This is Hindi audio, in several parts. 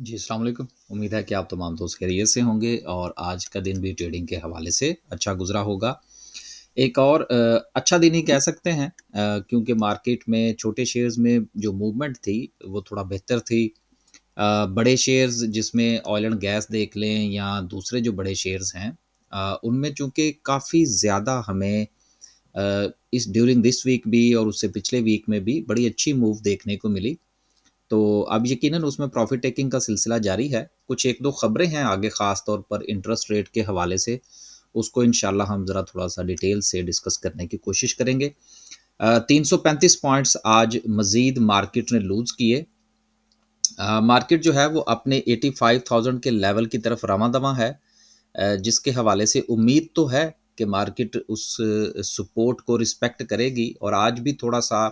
जी, अस्सलाम वालेकुम। उम्मीद है कि आप तमाम दोस्त खैरियत से होंगे और आज का दिन भी ट्रेडिंग के हवाले से अच्छा गुज़रा होगा। एक और अच्छा दिन ही कह सकते हैं क्योंकि मार्केट में छोटे शेयर्स में जो मूवमेंट थी, वो थोड़ा बेहतर थी। बड़े शेयर्स जिसमें ऑयल एंड गैस देख लें या दूसरे जो बड़े शेयर्स हैं उनमें चूँकि काफ़ी ज़्यादा हमें इस ड्यूरिंग दिस वीक भी और उससे पिछले वीक में भी बड़ी अच्छी मूव देखने को मिली। तो अब यकीनन उसमें प्रॉफ़िट टेकिंग का सिलसिला जारी है। कुछ 1-2 ख़बरें हैं आगे ख़ास तौर पर इंटरेस्ट रेट के हवाले से, उसको इंशाल्लाह हम ज़रा थोड़ा-सा डिटेल से डिस्कस करने की कोशिश करेंगे। 335 पॉइंट्स आज मज़ीद मार्केट ने लूज़ किए। मार्केट जो है वो अपने 85,000 के लेवल की तरफ रवां-दवां है जिसके हवाले से उम्मीद तो है कि मार्केट उस सपोर्ट को रिस्पेक्ट करेगी और आज भी थोड़ा-सा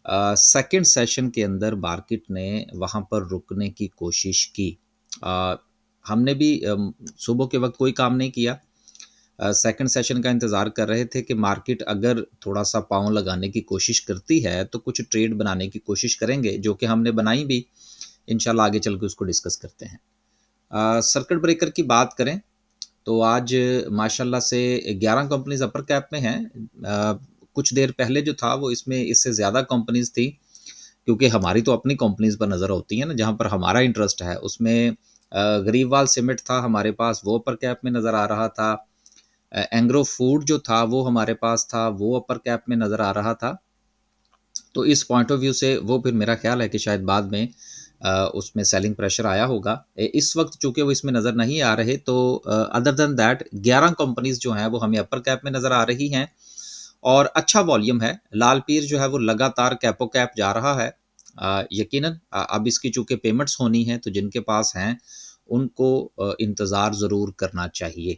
सेकंड सेशन के अंदर मार्केट ने वहाँ पर रुकने की कोशिश की। अ, हमने भी सुबह के वक़्त कोई काम नहीं किया। सेकंड सेशन का इंतज़ार कर रहे थे कि मार्केट अगर थोड़ा-सा पाँव लगाने की कोशिश करती है, तो कुछ ट्रेड बनाने की कोशिश करेंगे, जो कि हमने बनाई भी। इंशाल्लाह आगे चल के उसको डिस्कस करते हैं। सर्किट ब्रेकर की बात करें, तो आज माशाल्लाह से 11 कंपनीज़ अपर कैप में हैं। कुछ देर पहले जो था वो इसमें इससे ज़्यादा कंपनीज़ थी, क्योंकि हमारी तो अपनी कंपनीज़ पर नज़र होती है ना, जहाँ पर हमारा इंटरेस्ट है। उसमें गरीबवाल सीमेंट था हमारे पास, वो अपर कैप में नज़र आ रहा था। एंग्रो फूड जो था वो हमारे पास था, वो अपर कैप में नज़र आ रहा था। तो इस पॉइंट ऑफ व्यू से वो फिर मेरा ख़्याल है कि शायद बाद में उसमें सेलिंग प्रेशर आया होगा। इस वक़्त चूँकि वो इसमें नज़र नहीं आ रहे, तो अदर देन दैट 11 कंपनीज़ जो हैं वो हमें अपर कैप में नज़र आ रही हैं और अच्छा वॉल्यूम है। लाल पीर जो है वो लगातार कैपो कैप जा रहा है। यकीनन अब इसकी चूँकि पेमेंट्स होनी है, तो जिनके पास हैं उनको इंतज़ार ज़रूर करना चाहिए।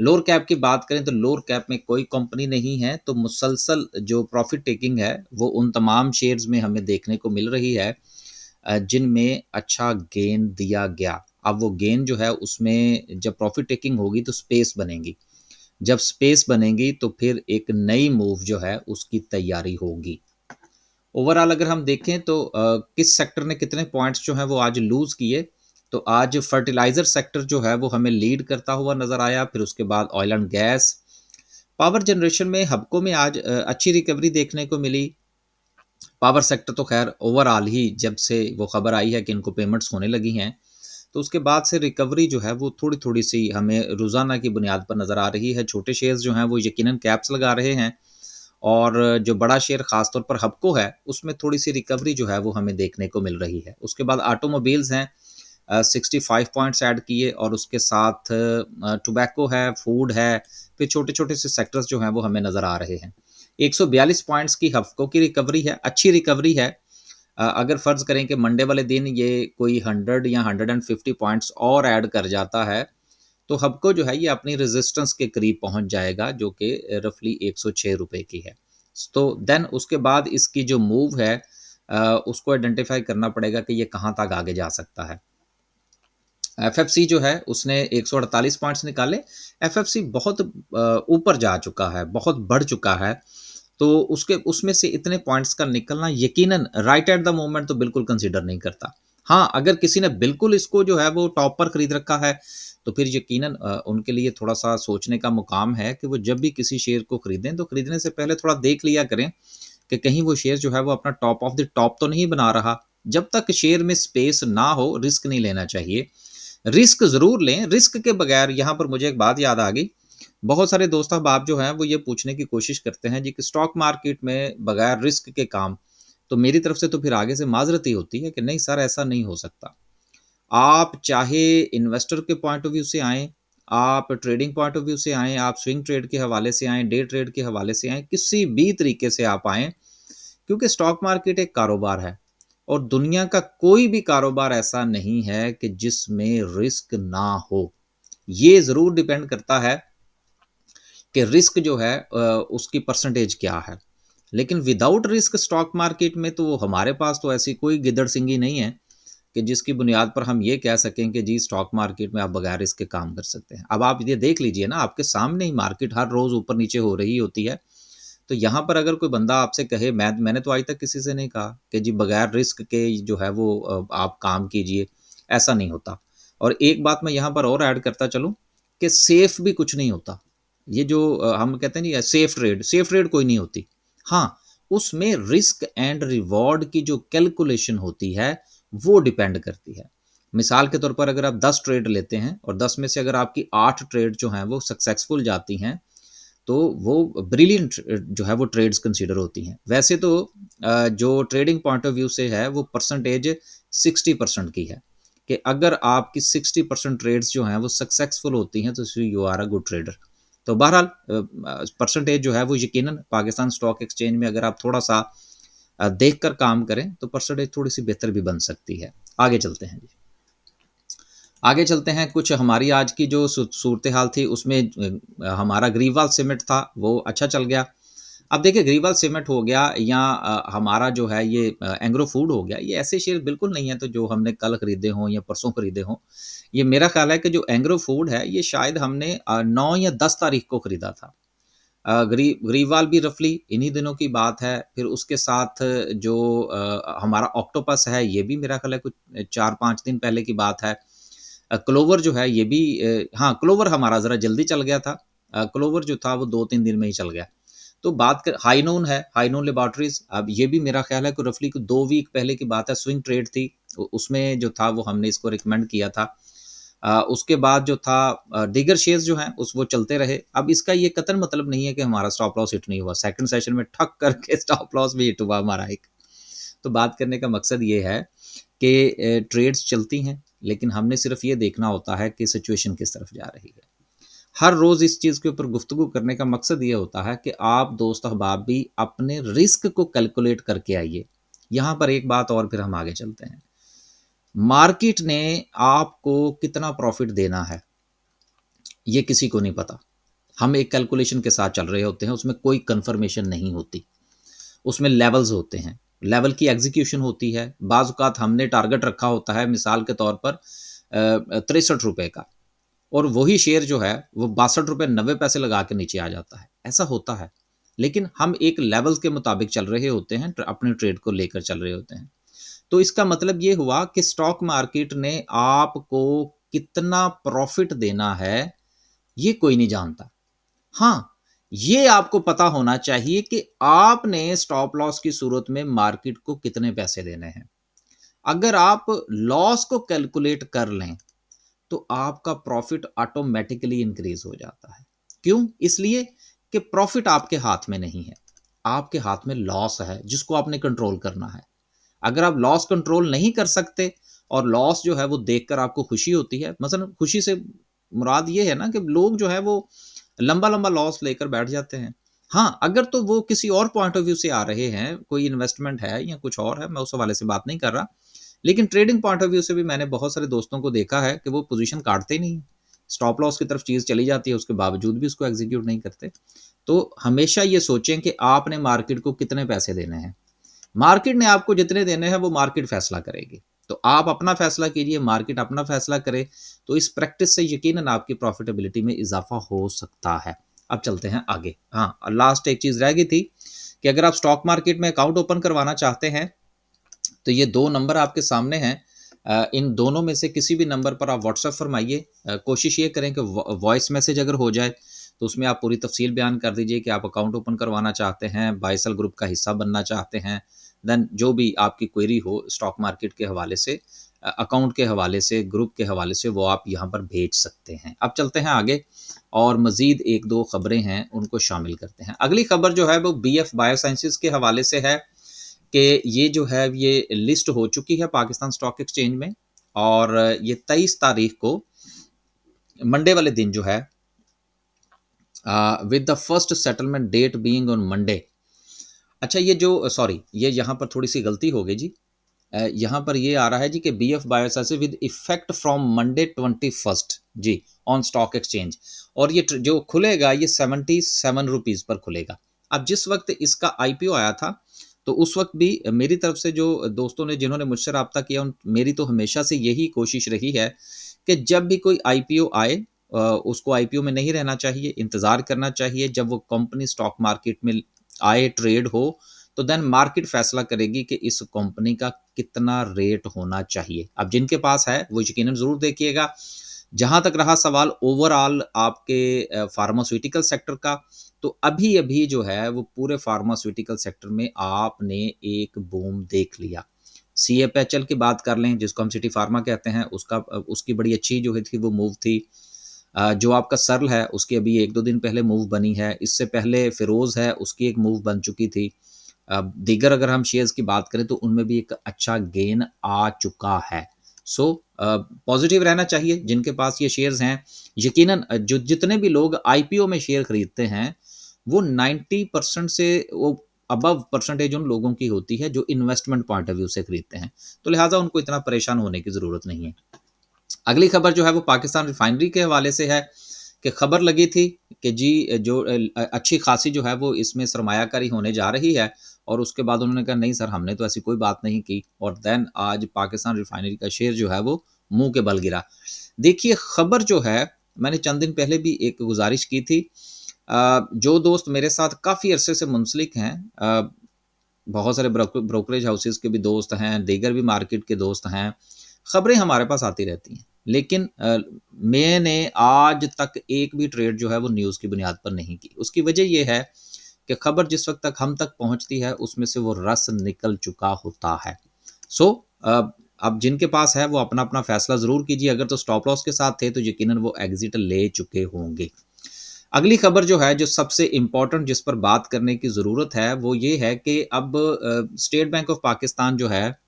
लोअर कैप की बात करें तो लोअर कैप में कोई कंपनी नहीं है, तो मुसलसल जो प्रॉफ़िट टेकिंग है वो उन तमाम शेयर्स में हमें देखने को मिल रही है जिनमें अच्छा गेन दिया गया। अब वो गेन जो है उसमें जब प्रॉफ़िट टेकिंग होगी तो स्पेस बनेगी। जब स्पेस बनेगी तो फिर एक नई मूव जो है उसकी तैयारी होगी। ओवरऑल अगर हम देखें तो किस सेक्टर ने कितने पॉइंट्स जो हैं वो आज लूज़ किए, तो आज फर्टिलाइज़र सेक्टर जो है वो हमें लीड करता हुआ नज़र आया, फिर उसके बाद oil and gas. Power generation में हबको में आज अच्छी रिकवरी देखने को मिली। पावर सेक्टर तो ख़ैर ओवरऑल ही जब से वो खबर आई है कि इनको पेमेंट्स होने लगी हैं, तो उसके बाद से रिकवरी जो है वो थोड़ी-थोड़ी सी हमें रोज़ाना की बुनियाद पर नज़र आ रही है। छोटे शेयर्स जो हैं वो यकीनन कैप्स लगा रहे हैं और जो बड़ा शेयर ख़ास तौर पर हबको है, उसमें थोड़ी-सी रिकवरी जो है वो हमें देखने को मिल रही है। उसके बाद ऑटोमोबाइल्स हैं 65 पॉइंट्स ऐड किए और उसके साथ टोबैको है, फूड है, फिर छोटे-छोटे से सेक्टर्स जो हैं वो हमें नज़र आ रहे हैं। 142 पॉइंट्स की हफ्कों की रिकवरी है, अच्छी रिकवरी है। अगर फ़र्ज़ करें कि मंडे वाले दिन ये कोई 100 या 150 पॉइंट्स और ऐड कर जाता है, तो हबको जो है ये अपनी रेजिस्टेंस के करीब पहुँच जाएगा जो कि रफ़ली ₹106 की है। तो देन उसके बाद इसकी जो मूव है उसको आइडेंटिफ़ाई करना पड़ेगा कि ये कहाँ तक आगे जा सकता है। एफएफसी जो है उसने 148 पॉइंट्स निकाले। एफएफसी बहुत ऊपर जा चुका है, बहुत बढ़ चुका है। तो उसके उसमें से इतने पॉइंट्स का निकलना यकीनन राइट एट द मोमेंट तो बिल्कुल कंसीडर नहीं करता। हाँ, अगर किसी ने बिल्कुल इसको जो है वो टॉप पर खरीद रखा है, तो फिर यकीनन उनके लिए थोड़ा-सा सोचने का मुकाम है कि वो जब भी किसी शेयर को खरीदें, तो खरीदने से पहले थोड़ा देख लिया करें कि कहीं वो शेयर जो है वो अपना टॉप ऑफ द टॉप तो नहीं बना रहा। जब तक शेयर में स्पेस ना हो, रिस्क नहीं लेना चाहिए। रिस्क ज़रूर लें, रिस्क के बगैर यहाँ पर मुझे एक बात याद आ गई। बहुत सारे दोस्त अहबाब जो हैं वो ये पूछने की कोशिश करते हैं जी कि स्टॉक मार्केट में बगैर रिस्क के काम, तो मेरी तरफ से तो फिर आगे से माज़रत ही होती है कि नहीं सर ऐसा नहीं हो सकता। आप चाहे इन्वेस्टर के पॉइंट ऑफ व्यू से आएँ, आप ट्रेडिंग पॉइंट ऑफ व्यू से आएँ, आप स्विंग ट्रेड के हवाले से आएँ, डे ट्रेड के हवाले से आएँ, किसी भी तरीके से आप आएँ, क्योंकि स्टॉक मार्केट एक कारोबार है और दुनिया का कोई भी कारोबार ऐसा नहीं है कि जिसमें रिस्क ना हो। ये ज़रूर डिपेंड करता है कि रिस्क जो है उसकी परसेंटेज क्या है। लेकिन विदाउट रिस्क स्टॉक मार्केट में तो हमारे पास तो ऐसी कोई गिदड़-सिंगी नहीं है कि जिसकी बुनियाद पर हम ये कह सकें कि जी स्टॉक मार्केट में आप बगैर रिस्क के काम कर सकते हैं। अब आप ये देख लीजिए ना, आपके सामने ही मार्केट हर रोज़ ऊपर-नीचे हो रही होती है। तो यहाँ पर अगर कोई बंदा आपसे कहे मैंने तो आज तक किसी से नहीं कहा कि जी बगैर रिस्क के जो है वो आप काम कीजिए। ऐसा नहीं होता। और एक बात मैं यहाँ पर और ऐड करता चलूँ कि सेफ भी कुछ नहीं होता। ये जो हम कहते हैं नहीं सेफ ट्रेड कोई नहीं होती। हाँ, उसमें रिस्क एंड रिवॉर्ड की जो कैलकुलेशन होती है वो डिपेंड करती है। मिसाल के तौर पर अगर आप 10 ट्रेड लेते हैं और 10 में से अगर आपकी 8 ट्रेड जो हैं वो सक्सेसफुल जाती हैं, तो वो ब्रिलियंट जो है वो ट्रेड्स कंसीडर होती हैं। वैसे तो जो ट्रेडिंग पॉइंट ऑफ व्यू से है वो परसेंटेज 60% की है, कि अगर आपकी 60% ट्रेड्स जो हैं वो सक्सेसफुल होती हैं तो you are a good trader. तो बहरहाल परसेंटेज जो है वो यकीनन पाकिस्तान स्टॉक एक्सचेंज में अगर आप थोड़ा सा देख कर काम करें तो परसेंटेज थोड़ी सी बेहतर भी बन सकती है। आगे चलते हैं जी। आगे चलते हैं, कुछ हमारी आज की जो सूरत हाल थी उसमें हमारा ग्रीवाल सीमेंट था वो अच्छा चल गया। अब देखिए ग्रीवाल सीमेंट हो गया या हमारा जो है ये एंग्रो फूड हो गया, ये ऐसे शेयर बिल्कुल नहीं है तो जो हमने कल खरीदे हों या परसों खरीदे हों। ये मेरा ख्याल है कि जो एंग्रो फूड है ये शायद हमने 9 या 10 तारीख को खरीदा था। ग्रीवाल भी रफली इन्हीं दिनों की बात है। फिर उसके साथ जो हमारा ऑक्टोपस है ये भी मेरा ख्याल है कुछ 4-5 दिन पहले की बात है। क्लोवर जो है ये भी हाँ, क्लोवर हमारा ज़रा जल्दी चल गया था। क्लोवर जो था वो 2-3 दिन में ही चल गया। तो बात कर हाइनून है, हाइनून लैबोरेटरीज़, अब ये भी मेरा ख़्याल है कि रफ़ली 2 वीक पहले की बात है, स्विंग ट्रेड थी। उसमें जो था वो हमने इसको रिकमेंड किया था। उसके बाद जो था दीगर शेयर्स जो हैं उस वो चलते रहे। अब इसका ये कतई मतलब नहीं है कि हमारा स्टॉप लॉस हिट नहीं हुआ। सेकंड सेशन में ठक करके स्टॉप लॉस भी हिट हुआ हमारा एक। तो बात करने का मकसद ये है कि ट्रेड्स चलती हैं, लेकिन हमने सिर्फ ये देखना होता है कि सिचुएशन किस तरफ जा रही है। हर रोज़ इस चीज़ के ऊपर गुफ्तगू करने का मकसद ये होता है कि आप दोस्त अहबाब भी अपने रिस्क को कैलकुलेट करके आइए। यहाँ पर एक बात और फिर हम आगे चलते हैं। मार्केट ने आपको कितना प्रॉफिट देना है, ये किसी को नहीं पता। हम एक कैलकुलेशन के साथ चल रहे होते हैं, उसमें कोई कंफर्मेशन नहीं होती। उसमें लेवल्स होते हैं, लेवल की एग्जीक्यूशन होती है। बाज़ औक़ात हमने टारगेट रखा होता है मिसाल के तौर पर ₹63 का, और वही शेयर जो है वो ₹62.90 लगा के नीचे आ जाता है, ऐसा होता है। लेकिन हम एक लेवल के मुताबिक चल रहे होते हैं, अपने ट्रेड को लेकर चल रहे होते हैं। तो इसका मतलब ये हुआ कि स्टॉक मार्केट ने आपको कितना प्रॉफ़िट देना है, ये कोई नहीं जानता। हाँ, ये आपको पता होना चाहिए कि आपने स्टॉप लॉस की सूरत में मार्केट को कितने पैसे देने हैं। अगर आप लॉस को कैलकुलेट कर लें, तो आपका प्रॉफिट ऑटोमेटिकली इंक्रीज हो जाता है। क्यों? इसलिए कि प्रॉफिट आपके हाथ में नहीं है, आपके हाथ में लॉस है जिसको आपने कंट्रोल करना है। अगर आप लॉस कंट्रोल नहीं कर सकते और लॉस जो है वो देखकर आपको खुशी होती है, मसलन खुशी से मुराद ये है ना कि लोग जो है वो लंबा-लंबा लॉस लेकर बैठ जाते हैं। हाँ, अगर तो वो किसी और पॉइंट ऑफ व्यू से आ रहे हैं, कोई इन्वेस्टमेंट है या कुछ और है, मैं उस हवाले से बात नहीं कर रहा। लेकिन ट्रेडिंग पॉइंट ऑफ व्यू से भी मैंने बहुत सारे दोस्तों को देखा है कि वो पोज़ीशन काटते ही नहीं हैं। स्टॉप लॉस की तरफ चीज़ चली जाती है, उसके बावजूद भी उसको एग्ज़ीक्यूट नहीं करते। तो हमेशा ये सोचें कि आपने मार्केट को कितने पैसे देने हैं। मार्केट ने आपको जितने देने हैं वो मार्केट फ़ैसला करेगी। तो आप अपना फ़ैसला कीजिए, मार्केट अपना फ़ैसला करे, तो इस प्रैक्टिस से यकीनन आपकी प्रॉफ़िटेबिलिटी में इज़ाफ़ा हो सकता है। अब चलते हैं आगे। हाँ, लास्ट एक चीज़ रह गई थी कि अगर आप स्टॉक मार्केट में अकाउंट ओपन करवाना चाहते हैं, तो ये 2 नंबर आपके सामने हैं। इन दोनों में से किसी भी नंबर पर आप व्हाट्सएप फरमाइए। कोशिश ये करें कि वॉइस मैसेज अगर हो जाए, तो उसमें आप पूरी तफ़सील बयान कर दीजिए कि आप अकाउंट ओपन करवाना चाहते हैं, बायसल ग्रुप का हिस्सा बनना चाहते हैं। देन जो भी आपकी क्वेरी हो स्टॉक मार्केट के हवाले से, अकाउंट के हवाले से, ग्रुप के हवाले से, वो आप यहाँ पर भेज सकते हैं। अब चलते हैं आगे और मज़ीद 1-2 खबरें हैं, उनको शामिल करते हैं। अगली खबर जो है वो बीएफ बायोसाइंसेज़ के हवाले से है कि ये जो है ये लिस्ट हो चुकी है पाकिस्तान स्टॉक एक्सचेंज में, और ये 23 तारीख को मंडे वाले दिन जो है, with the first settlement date being on Monday. अच्छा, ये जो सॉरी, ये यहाँ पर थोड़ी-सी गलती हो गई जी। यहाँ पर ये आ रहा है जी कि BF biosciences with effect from Monday 21st जी, ऑन स्टॉक एक्सचेंज, और ये जो खुलेगा ये ₹77 पर खुलेगा। अब जिस वक़्त इसका आईपीओ आया था, तो उस वक़्त भी मेरी तरफ से जो दोस्तों ने जिन्होंने मुझसे राब्ता किया, उन मेरी तो हमेशा से यही कोशिश रही है कि जब भी कोई आईपीओ आए, उसको आईपीओ में नहीं रहना चाहिए, इंतज़ार करना चाहिए। जब वो कंपनी स्टॉक मार्केट में आए, ट्रेड हो, तो देन मार्केट फैसला करेगी कि इस कंपनी का कितना रेट होना चाहिए। अब जिनके पास है वो यकीनन ज़रूर देखिएगा। जहाँ तक रहा सवाल ओवरऑल आपके फार्मास्यूटिकल सेक्टर का, तो अभी-अभी जो है वो पूरे फार्मास्यूटिकल सेक्टर में आपने एक बूम देख लिया। सीएफएचएल की बात कर लें जिसको हम सिटी फार्मा कहते हैं, उसकी बड़ी अच्छी जो है थी वो मूव थी। जो आपका सर्ल है उसकी अभी 1-2 दिन पहले मूव बनी है। इससे पहले फिरोज़ है उसकी एक मूव बन चुकी थी। दीगर अगर हम शेयर्स की बात करें तो उनमें भी एक अच्छा गेन आ चुका है। सो पॉज़िटिव रहना चाहिए जिनके पास ये शेयर्स हैं। यकीनन जो जितने भी लोग आईपीओ में शेयर खरीदते हैं, वो 90% से वो अबव परसेंटेज उन लोगों की होती है जो इन्वेस्टमेंट पॉइंट ऑफ व्यू से खरीदते हैं। तो लिहाज़ा उनको इतना परेशान होने की ज़रूरत नहीं है। अगली खबर जो है वो पाकिस्तान रिफाइनरी के हवाले से है कि खबर लगी थी कि जी जो अच्छी खासी जो है वो इसमें सरमायाकारी होने जा रही है, और उसके बाद उन्होंने कहा नहीं सर हमने तो ऐसी कोई बात नहीं की, और देन आज पाकिस्तान रिफाइनरी का शेयर जो है वो मुंह के बल गिरा। देखिए खबर जो है, मैंने चंद दिन पहले भी एक गुजारिश की थी। जो दोस्त मेरे साथ काफ़ी अरसे से मुंसलिक हैं, बहुत सारे ब्रोकरेज हाउसेस के भी दोस्त हैं, दीगर भी मार्केट के दोस्त हैं, खबरें हमारे पास आती रहती हैं। लेकिन मैंने आज तक एक भी ट्रेड जो है वो न्यूज़ की बुनियाद पर नहीं की। उसकी वजह ये है कि खबर जिस वक़्त तक हम तक पहुँचती है उसमें से वो रस निकल चुका होता है। सो अब जिनके पास है वो अपना-अपना फ़ैसला ज़रूर कीजिए। अगर तो स्टॉप लॉस के साथ थे तो यकीनन वो एग्ज़िट ले चुके होंगे। अगली खबर जो है, जो सबसे इम्पोर्टेंट जिस पर बात करने की ज़रूरत है, वो ये है कि अब स्टेट बैंक ऑफ पाकिस्तान जो है,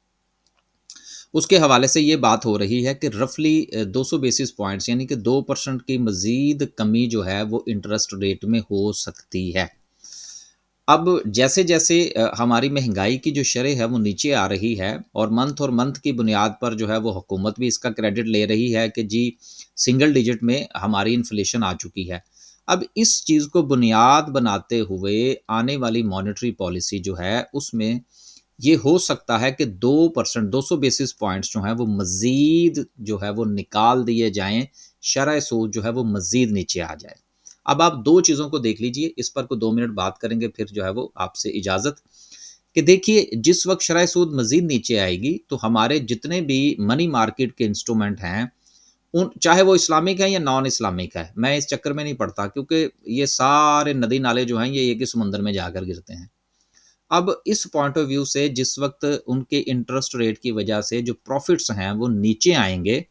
उसके हवाले से ये बात हो रही है कि रफ़ली 200 बेसिस पॉइंट्स यानी कि 2% की मज़ीद कमी जो है, वो इंटरेस्ट रेट में हो सकती है। अब जैसे-जैसे हमारी महँगाई की जो शरह है, वो नीचे आ रही है, और मंथ की बुनियाद पर जो है, वो हुकूमत भी इसका क्रेडिट ले रही है कि जी, सिंगल डिजिट में हमारी इन्फ्लेशन आ चुकी है। अब इस चीज़ को बुनियाद बनाते हुए आने वाली मॉनेटरी पॉलिसी जो है, उसमें ये हो सकता है कि 2% 200 बेसिस पॉइंट्स जो हैं, वो मज़ीद जो है, वो निकाल दिए जाएँ, शरह सूद जो है, वो मज़ीद नीचे आ जाए। अब आप 2 चीज़ों को देख लीजिए, इस पर कोई 2 मिनट बात करेंगे, फिर जो है वो आपसे इजाज़त कि देखिए, जिस वक़्त शरह सूद मज़ीद नीचे आएगी, तो हमारे जितने भी मनी मार्केट के इंस्ट्रूमेंट हैं, उन चाहे वो इस्लामिक है या नॉन इस्लामिक है, मैं इस चक्कर में नहीं पड़ता, क्योंकि ये सारे नदी-नाले जो हैं, ये एक ही समुंदर में जाकर गिरते हैं। अब इस पॉइंट ऑफ व्यू से जिस वक़्त उनके इंटरेस्ट रेट की वजह से जो प्रॉफ़िट्स हैं, वो नीचे आएँगे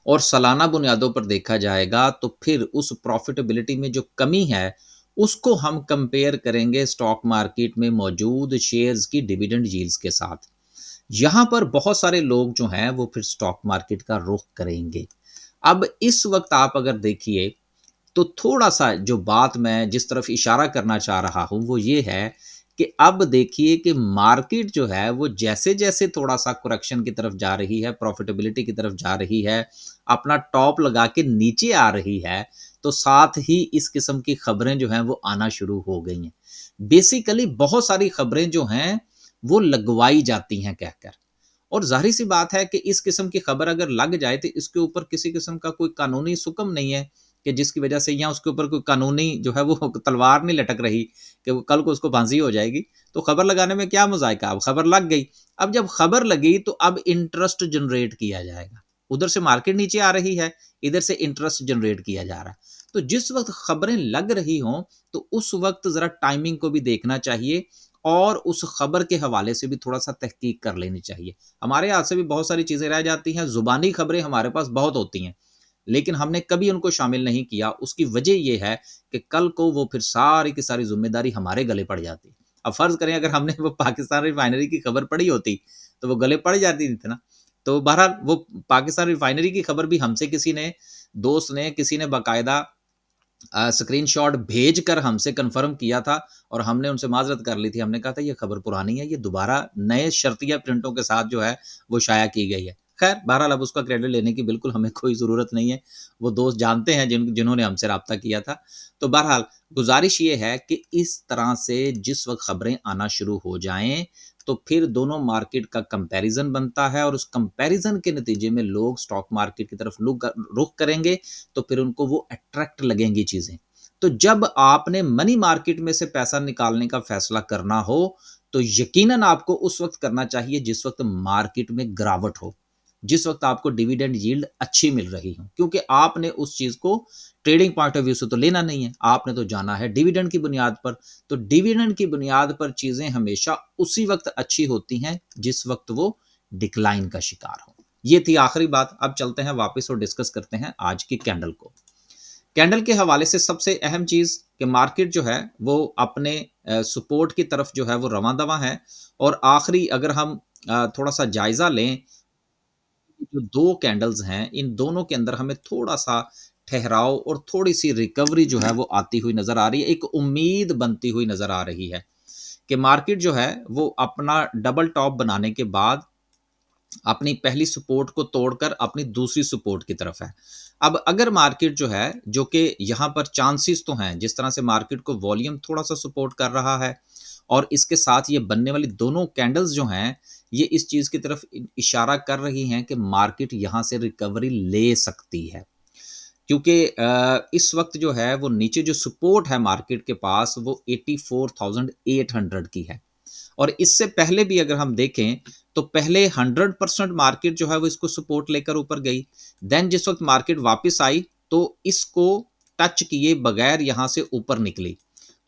और सालाना बुनियादों पर देखा जाएगा, तो फिर उस प्रॉफ़िटेबिलिटी में जो कमी है, उसको हम कंपेयर करेंगे स्टॉक मार्केट में मौजूद शेयर्स की डिविडेंड यील्ड्स के साथ। यहाँ पर बहुत सारे लोग जो हैं, वो फिर स्टॉक मार्केट का रुख करेंगे। अब इस वक़्त आप अगर देखिए, तो थोड़ा-सा जो बात मैं जिस तरफ इशारा करना चाह रहा हूँ, वो ये है कि अब देखिए कि मार्केट जो है, वो जैसे-जैसे थोड़ा-सा करेक्शन की तरफ जा रही है, प्रॉफ़िटेबिलिटी की तरफ जा रही है, अपना टॉप लगा के नीचे आ रही है, तो साथ ही इस किस्म की खबरें जो हैं, वो आना शुरू हो गई हैं। बेसिकली बहुत सारी खबरें जो हैं, वो लगवाई जाती हैं कहकर। और ज़ाहिर-सी बात है कि इस किस्म की खबर अगर लग जाए तो इसके ऊपर किसी किस्म का कोई कानूनी सुकम नहीं है कि जिसकी वजह से या उसके ऊपर कोई कानूनी जो है वो तलवार नहीं लटक रही कि वो कल को उसको फांसी हो जाएगी। तो खबर लगाने में क्या मज़ायका, अब खबर लग गई। अब जब खबर लगी तो अब इंटरेस्ट जनरेट किया जाएगा। उधर से मार्केट नीचे आ रही है, इधर से इंटरेस्ट जनरेट किया जा रहा है। तो जिस वक़्त खबरें लग रही हों, तो उस वक़्त ज़रा टाइमिंग को भी देखना चाहिए और उस खबर के हवाले से भी थोड़ा-सा तहकीक कर लेनी चाहिए। हमारे हाथ से भी बहुत सारी चीज़ें रह जाती हैं, ज़ुबानी खबरें हमारे पास बहुत होती हैं, लेकिन हमने कभी उनको शामिल नहीं किया। उसकी वजह ये है कि कल को वो फिर सारी की सारी ज़िम्मेदारी हमारे गले पड़ जाती। अब फ़र्ज़ करें अगर हमने वो पाकिस्तान रिफाइनरी की खबर पढ़ी होती, तो वो गले पड़ जाती थी ना। तो बहरहाल वो पाकिस्तान रिफाइनरी की खबर भी हमसे किसी ने, दोस्त ने, किसी ने बाकायदा स्क्रीनशॉट भेजकर हमसे कन्फर्म किया था और हमने उनसे माज़रत कर ली थी। हमने कहा था ये खबर पुरानी है, ये दोबारा नए शर्तिया प्रिंटों के साथ जो है वो शाया की गई है। ख़ैर बहरहाल अब उसका क्रेडिट लेने की बिल्कुल हमें कोई ज़रूरत नहीं है। वो दोस्त जानते हैं जिन्होंने हमसे राब्ता किया था। तो बहरहाल गुज़ारिश ये है कि इस तरह से जिस वक़्त खबरें आना शुरू हो जाएँ, तो फिर दोनों मार्केट का कंपैरिज़न बनता है और उस कंपैरिज़न के नतीजे में लोग स्टॉक मार्केट की तरफ रुख करेंगे, तो फिर उनको वो अट्रैक्ट लगेंगी चीज़ें। तो जब आपने मनी मार्केट में से पैसा निकालने का फैसला करना हो, तो यकीनन आपको उस वक़्त करना चाहिए जिस वक़्त मार्केट में गिरावट हो, जिस वक़्त आपको डिविडेंड यील्ड अच्छी मिल रही हो, क्योंकि आपने उस चीज़ को ट्रेडिंग पॉइंट ऑफ व्यू से तो लेना नहीं है, आपने तो जाना है डिविडेंड की बुनियाद पर। तो डिविडेंड की बुनियाद पर चीज़ें हमेशा उसी वक़्त अच्छी होती हैं, जिस वक़्त वो डिक्लाइन का शिकार हो। ये थी आखिरी बात। अब चलते हैं वापस और डिस्कस करते हैं आज की कैंडल को। कैंडल के हवाले से सबसे अहम चीज़ कि मार्केट जो है वो अपने सपोर्ट की तरफ जो है वो रवां-दवां है, और आखिरी अगर हम थोड़ा-सा जायज़ा लें, जो 2 कैंडल्स हैं, इन दोनों के अंदर हमें थोड़ा-सा ठहराव और थोड़ी-सी रिकवरी जो है वो आती हुई नज़र आ रही है, एक उम्मीद बनती हुई नज़र आ रही है कि मार्केट जो है वो अपना डबल टॉप बनाने के बाद अपनी पहली सपोर्ट को तोड़कर अपनी दूसरी सपोर्ट की तरफ है। अब अगर मार्केट जो है, जो कि यहाँ पर चांसेस तो हैं, जिस तरह से मार्केट को वॉल्यूम थोड़ा-सा सपोर्ट कर रहा है और इसके साथ ये बनने वाली दोनों कैंडल्स जो हैं, ये इस चीज़ की तरफ इशारा कर रही हैं कि मार्केट यहाँ से रिकवरी ले सकती है। क्योंकि इस वक़्त जो है वो नीचे जो सपोर्ट है मार्केट के पास वो 84,800 की है। और इससे पहले भी अगर हम देखें, तो पहले 100% मार्केट जो है वो इसको सपोर्ट लेकर ऊपर गई। देन जिस वक़्त मार्केट वापस आई, तो इसको टच किए बगैर यहाँ से ऊपर निकली।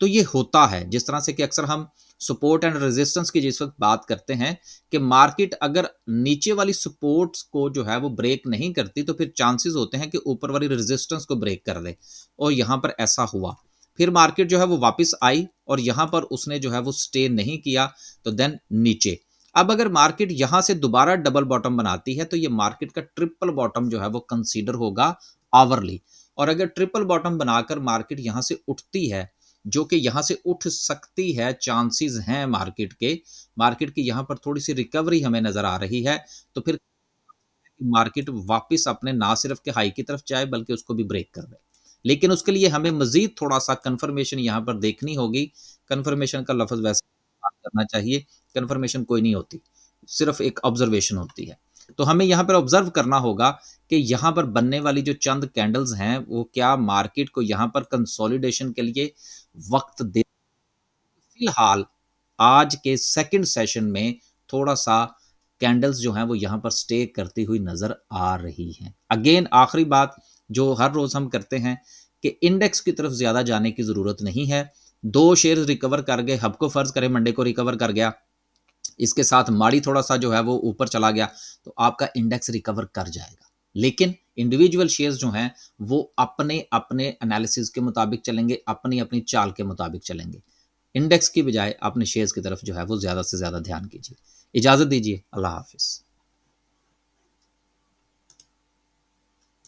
तो ये होता है, जिस तरह से कि अक्सर हम सपोर्ट एंड रेजिस्टेंस की जिस वक़्त बात करते हैं कि मार्केट अगर नीचे वाली सपोर्ट्स को जो है वो ब्रेक नहीं करती, तो फिर चांसेस होते हैं कि ऊपर वाली रेजिस्टेंस को ब्रेक कर दे, और यहाँ पर ऐसा हुआ। फिर मार्केट जो है वो वापस आई और यहाँ पर उसने जो है वो स्टे नहीं किया, तो देन नीचे। अब अगर मार्केट यहाँ से दोबारा डबल बॉटम बनाती है, तो ये मार्केट का ट्रिपल बॉटम जो है वो कंसीडर होगा आवरली। और अगर ट्रिपल बॉटम बनाकर मार्केट यहाँ से उठती है, जो कि यहाँ से उठ सकती है, चांसेस हैं मार्केट की यहाँ पर थोड़ी सी रिकवरी हमें नजर आ रही है, तो फिर मार्केट वापस अपने ना सिर्फ के हाई की तरफ जाए बल्कि उसको भी ब्रेक कर दे। लेकिन उसके लिए हमें मजीद थोड़ा सा कंफर्मेशन यहाँ पर देखनी होगी। कंफर्मेशन का लफ्ज वैसे बात करना चाहिए, कंफर्मेशन कोई नहीं होती, सिर्फ एक ऑब्जर्वेशन होती है। तो हमें यहाँ पर ऑब्जर्व करना होगा कि यहाँ पर बनने वाली जो चंद कैंडल्स हैं वो क्या मार्केट को यहाँ पर कंसोलिडेशन के लिए वक्त दे। फिलहाल आज के सेकंड सेशन में थोड़ा-सा कैंडल्स जो हैं वो यहाँ पर स्टे करती हुई नज़र आ रही हैं। अगेन आखिरी बात जो हर रोज़ हम करते हैं कि इंडेक्स की तरफ ज़्यादा जाने की ज़रूरत नहीं है। 2 शेयर्स रिकवर कर गए, हब को फ़र्ज़ करें मंडे को रिकवर कर गया, इसके साथ माड़ी थोड़ा-सा जो है वो ऊपर चला गया, तो आपका इंडेक्स रिकवर कर जाएगा। लेकिन इंडिविजुअल शेयर्स जो हैं वो अपने-अपने एनालिसिस के मुताबिक चलेंगे, अपनी-अपनी चाल के मुताबिक चलेंगे। इंडेक्स की बजाय अपने शेयर्स की तरफ जो है वो ज़्यादा से ज़्यादा ध्यान कीजिए। इजाज़त दीजिए, अल्लाह हाफ़िज़।